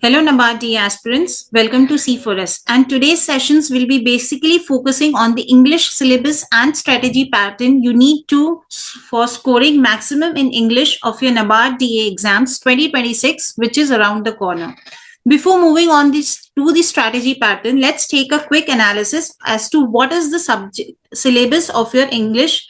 Hello NABARD aspirants, welcome to C4S, and today's sessions will be basically focusing on the English syllabus and strategy pattern you need to for scoring maximum in English of your NABARD DA exams 2026, which is around the corner. Before moving on to the strategy pattern, let's take a quick analysis as to what is the subject syllabus of your English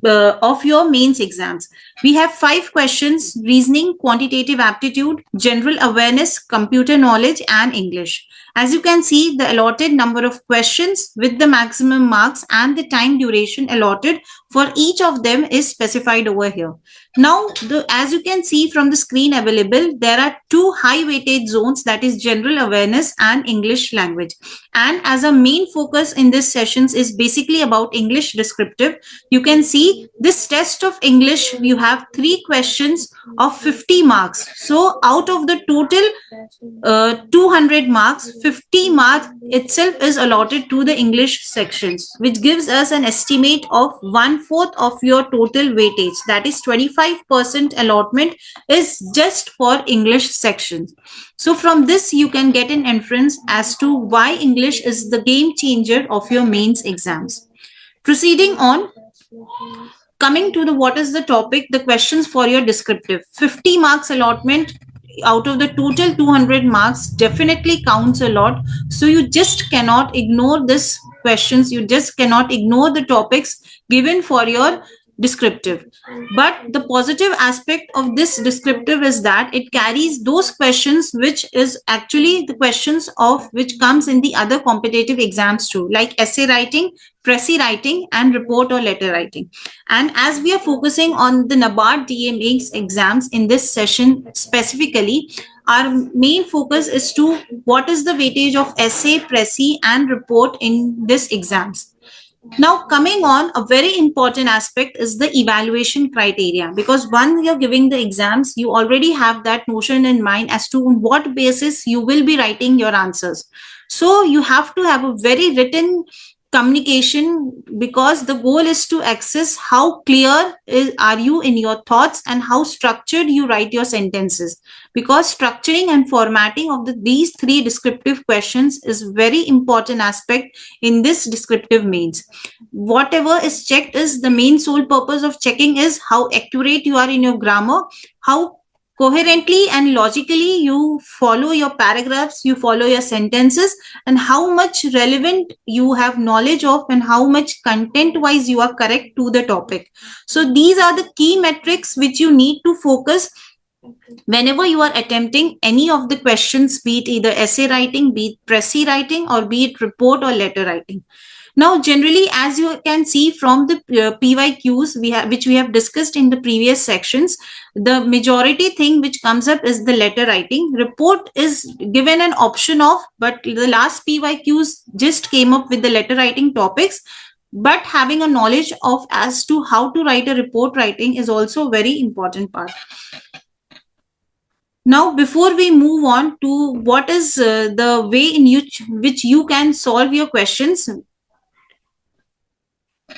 of your mains exams. We have 5 questions: reasoning, quantitative aptitude, general awareness, computer knowledge, and English. As you can see, the allotted number of questions with the maximum marks and the time duration allotted for each of them is specified over here. Now, as you can see from the screen available, there are 2 high weightage zones, that is general awareness and English language. And as a main focus in this sessions is basically about English descriptive. You can see this test of English, you have 3 questions of 50 marks. So out of the total 200 marks, 50 marks itself is allotted to the English sections, which gives us an estimate of 1/4 of your total weightage. That is 25% allotment is just for English sections. So from this, you can get an inference as to why English is the game changer of your mains exams. Proceeding on, coming to the what is the topic, the questions for your descriptive. 50 marks allotment out of the total 200 marks definitely counts a lot. So you just cannot ignore this questions. You just cannot ignore the topics given for your descriptive. But the positive aspect of this descriptive is that it carries those questions which is actually the questions of which comes in the other competitive exams too, like essay writing, Precis writing, and report or letter writing. And as we are focusing on the NABARD DA mains exams in this session specifically, our main focus is to what is the weightage of essay, Precis, and report in this exams. Now, coming on, a very important aspect is the evaluation criteria, because once you're giving the exams, you already have that notion in mind as to on what basis you will be writing your answers. So you have to have a very written communication, because the goal is to access how clear are you in your thoughts and how structured you write your sentences, because structuring and formatting of these 3 descriptive questions is very important aspect in this descriptive mains. Whatever is checked is the main sole purpose of checking is how accurate you are in your grammar, how coherently and logically you follow your paragraphs, you follow your sentences, and how much relevant you have knowledge of and how much content wise you are correct to the topic. So these are the key metrics which you need to focus whenever you are attempting any of the questions, be it either essay writing, be it Precis writing, or be it report or letter writing. Now, generally, as you can see from the PYQs which we have discussed in the previous sections, the majority thing which comes up is the letter writing. Report is given an option of, but the last PYQs just came up with the letter writing topics. But having a knowledge of as to how to write a report writing is also a very important part. Now, before we move on to what is the way in which you can solve your questions,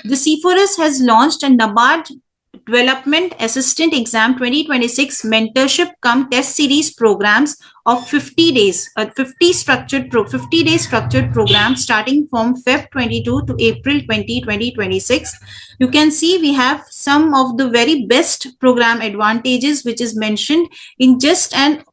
the C4S has launched a NABARD Development Assistant Exam 2026 Mentorship cum Test Series programs of 50 days, a 50 day structured program starting from Feb 22 to April 2026. You can see we have some of the very best program advantages which is mentioned in just an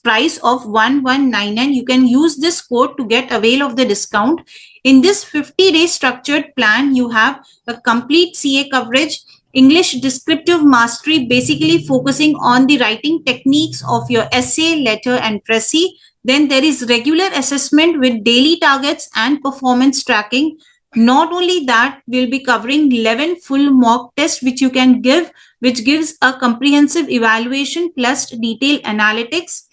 price of 1199. You can use this code to get avail of the discount. In this 50-day structured plan, you have a complete CA coverage, English descriptive mastery, basically focusing on the writing techniques of your essay, letter, and Precis. Then there is regular assessment with daily targets and performance tracking. Not only that, we'll be covering 11 full mock tests which you can give, which gives a comprehensive evaluation plus detailed analytics.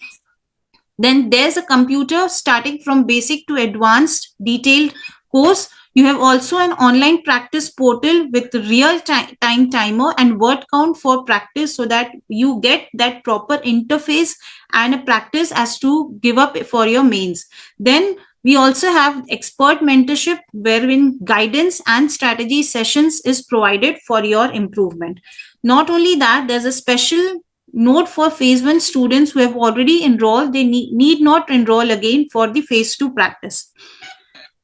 Then there's a computer starting from basic to advanced detailed course. You have also an online practice portal with real time timer and word count for practice, so that you get that proper interface and a practice as to give up for your mains. Then we also have expert mentorship, wherein guidance and strategy sessions is provided for your improvement. Not only that, there's a special note for phase 1 students who have already enrolled, they need not enroll again for the phase 2 practice.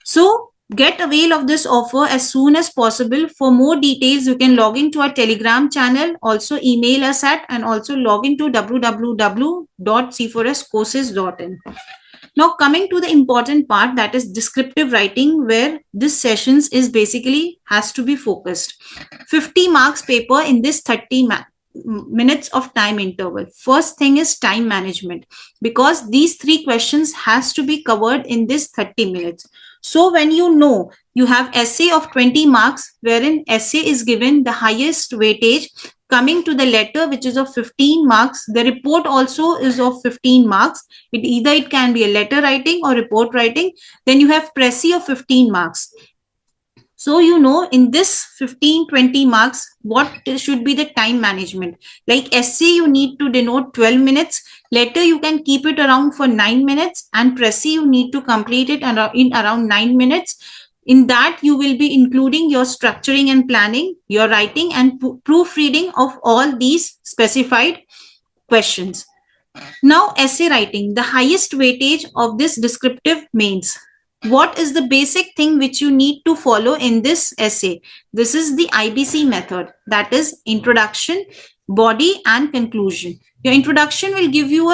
So get avail of this offer as soon as possible. For more details, you can log into our Telegram channel, also email us at, and also log into www.c4scourses.in. Now coming to the important part, that is descriptive writing, where this sessions is basically has to be focused. 50 marks paper in this 30 minutes of time interval. First thing is time management, because these 3 questions has to be covered in this 30 minutes. So when you know you have essay of 20 marks, wherein essay is given the highest weightage, coming to the letter, which is of 15 marks, the report also is of 15 marks. It can be a letter writing or report writing. Then you have Precis of 15 marks. So, you know, in this 15-20 marks, what should be the time management? Like essay, you need to denote 12 minutes. Letter, you can keep it around for 9 minutes. And Precis, you need to complete it in around 9 minutes. In that, you will be including your structuring and planning, your writing and proofreading of all these specified questions. Now, essay writing, the highest weightage of this descriptive mains. What is the basic thing which you need to follow in this essay? This is the IBC method, that is introduction, body and conclusion. Your introduction will give you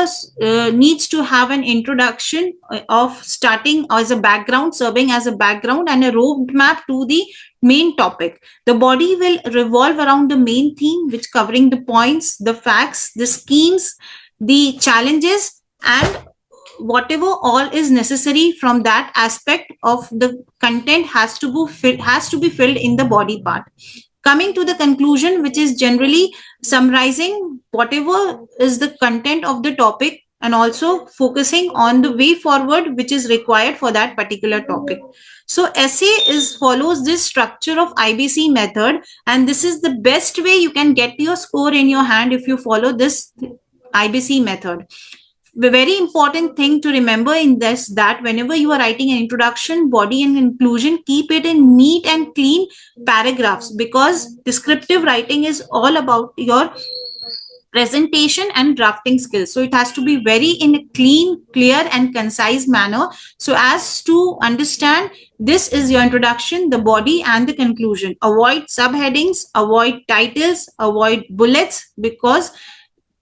needs to have an introduction of starting as a background, serving as a background and a roadmap to the main topic. The body will revolve around the main theme, which covering the points, the facts, the schemes, the challenges, and whatever all is necessary from that aspect of the content has to be filled in the body part. Coming to the conclusion, which is generally summarizing whatever is the content of the topic and also focusing on the way forward which is required for that particular topic. So essay follows this structure of IBC method, and this is the best way you can get your score in your hand if you follow this IBC method. The very important thing to remember in this, that whenever you are writing an introduction, body and conclusion, keep it in neat and clean paragraphs, because descriptive writing is all about your presentation and drafting skills. So it has to be very in a clean, clear and concise manner, so as to understand this is your introduction, the body and the conclusion. Avoid subheadings, avoid titles, avoid bullets, because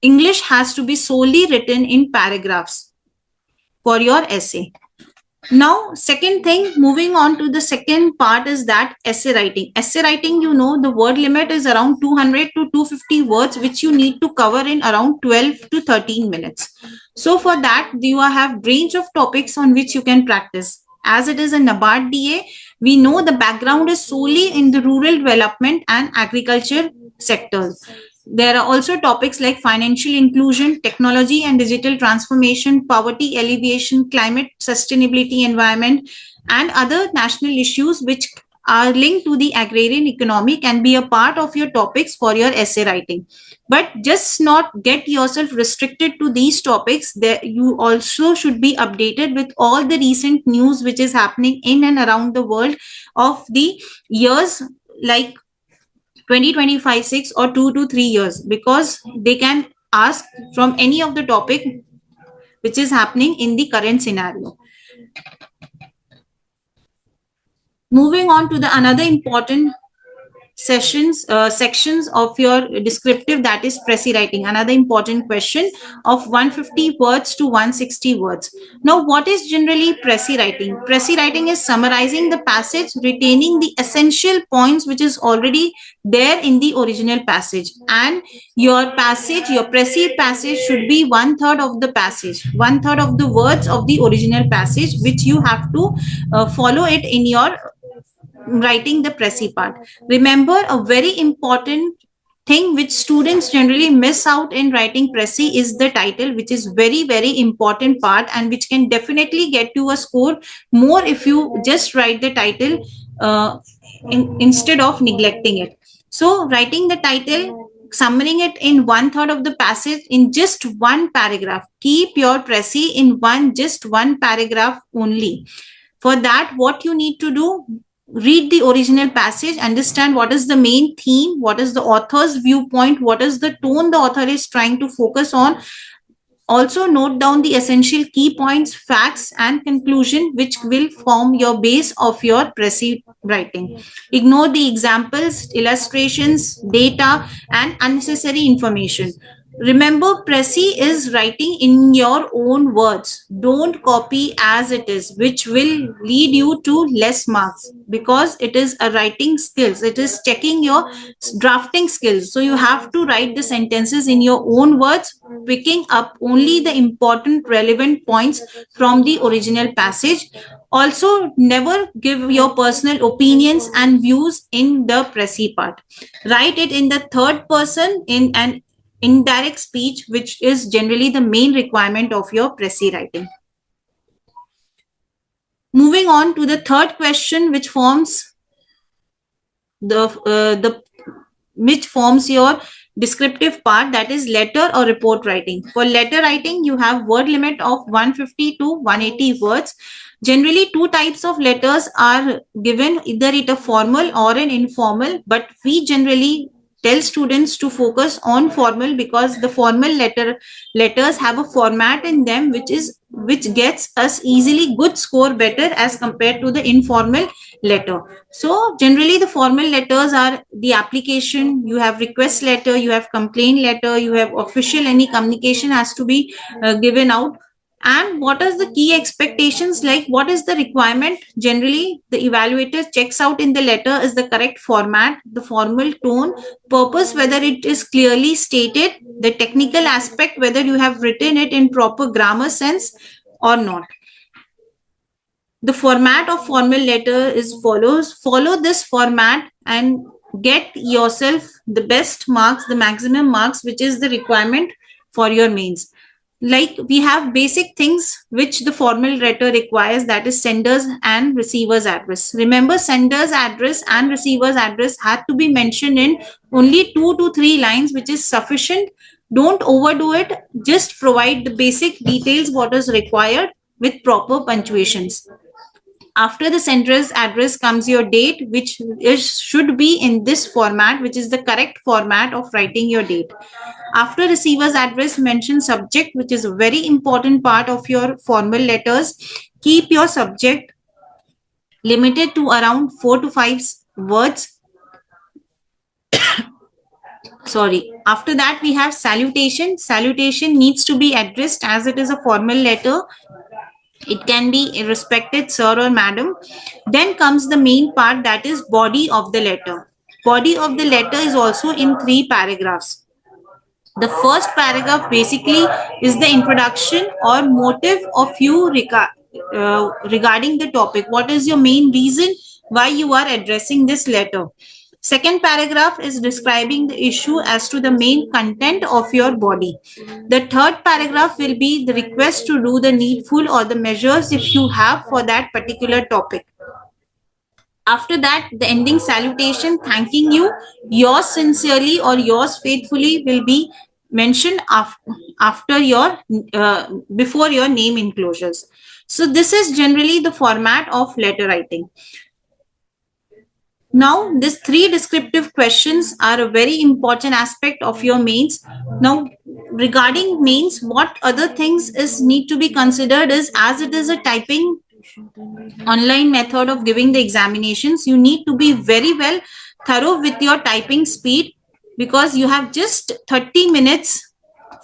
English has to be solely written in paragraphs for your essay. Now, second thing, moving on to the second part, is that essay writing. Essay writing, you know, the word limit is around 200 to 250 words, which you need to cover in around 12 to 13 minutes. So for that, you have range of topics on which you can practice. As it is a NABARD DA, we know the background is solely in the rural development and agriculture sectors. There are also topics like financial inclusion, technology and digital transformation, poverty alleviation, climate sustainability, environment, and other national issues which are linked to the agrarian economy can be a part of your topics for your essay writing. But just not get yourself restricted to these topics. You also should be updated with all the recent news which is happening in and around the world of the years like 2025, 6 or 2 to 3 years, because they can ask from any of the topic which is happening in the current scenario. Moving on to the another important sections of your descriptive, that is Precis writing. Another important question of 150 words to 160 words. Now, what is generally Precis writing? Precis writing is summarizing the passage, retaining the essential points which is already there in the original passage, and your Precis passage should be 1/3 of the passage, 1/3 of the words of the original passage, which you have to follow it in your writing the Precis part. Remember, a very important thing which students generally miss out in writing Precis is the title, which is very, very important part, and which can definitely get you a score more if you just write the title instead of neglecting it. So writing the title, summarizing it in 1/3 of the passage in just one paragraph. Keep your Precis in just one paragraph only. For that, what you need to do, read the original passage, understand what is the main theme, what is the author's viewpoint, what is the tone the author is trying to focus on. Also note down the essential key points, facts and conclusion which will form your base of your Precis writing. Ignore the examples, illustrations, data and unnecessary information. Remember, Precis is writing in your own words. Don't copy as it is, which will lead you to less marks, because it is a writing skills. It is checking your drafting skills. So you have to write the sentences in your own words, picking up only the important relevant points from the original passage. Also, never give your personal opinions and views in the Precis part. Write it in the third person in an indirect speech, which is generally the main requirement of your Precis writing. Moving on to the third question, which forms your descriptive part, that is letter or report writing. For letter writing, you have word limit of 150 to 180 words. Generally, two types of letters are given, either it a formal or an informal, but we generally tell students to focus on formal, because the formal letters have a format in them which gets us easily good score better as compared to the informal letter. So generally the formal letters are the application, you have request letter, you have complaint letter, you have official, any communication has to be given out. And what are the key expectations, like what is the requirement? Generally the evaluator checks out in the letter is the correct format, the formal tone, purpose, whether it is clearly stated, the technical aspect, whether you have written it in proper grammar sense or not. The format of formal letter is follows. Follow this format and get yourself the best marks, the maximum marks, which is the requirement for your mains. Like we have basic things which the formal letter requires, that is senders and receivers address. Remember, senders address and receivers address had to be mentioned in only 2 to 3 lines, which is sufficient. Don't overdo it. Just provide the basic details what is required with proper punctuations. After the sender's address comes your date, which should be in this format, which is the correct format of writing your date. After receiver's address, mention subject, which is a very important part of your formal letters. Keep your subject limited to around 4 to 5 words. Sorry. After that, we have salutation. Salutation needs to be addressed as it is a formal letter. It can be respected sir or madam. Then comes the main part, that is body of the letter. Body of the letter is also in 3 paragraphs. The first paragraph basically is the introduction or motive of you regarding the topic. What is your main reason why you are addressing this letter? Second paragraph is describing the issue as to the main content of your body. The third paragraph will be the request to do the needful or the measures if you have for that particular topic. After that, the ending salutation thanking you, yours sincerely or yours faithfully, will be mentioned after your before your name enclosures. So this is generally the format of letter writing. Now, these 3 descriptive questions are a very important aspect of your mains. Now, regarding mains, what other things need to be considered is, as it is a typing online method of giving the examinations, you need to be very well thorough with your typing speed, because you have just 30 minutes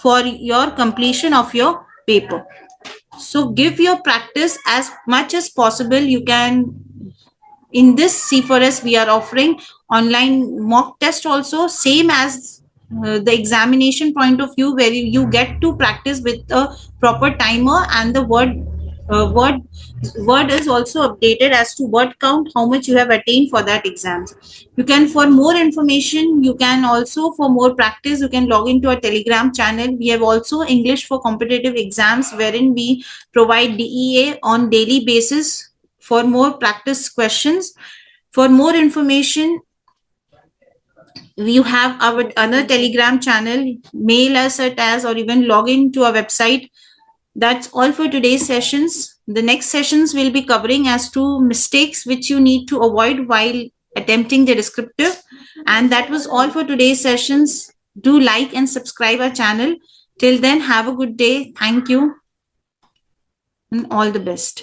for your completion of your paper. So give your practice as much as possible. You can, in this C4S, we are offering online mock test also, same as the examination point of view, where you get to practice with a proper timer, and the word is also updated as to word count, how much you have attained for that exams. You can, for more information, you can also, for more practice, you can log into our Telegram channel. We have also English for competitive exams, wherein we provide DEA on daily basis for more practice questions. For more information, you have our other Telegram channel. Mail us at as, or even log into our website That's all for today's sessions. The next sessions will be covering as to mistakes which you need to avoid while attempting the descriptive. And that was all for today's sessions. Do like and subscribe our channel. Till then, have a good day. Thank you and all the best.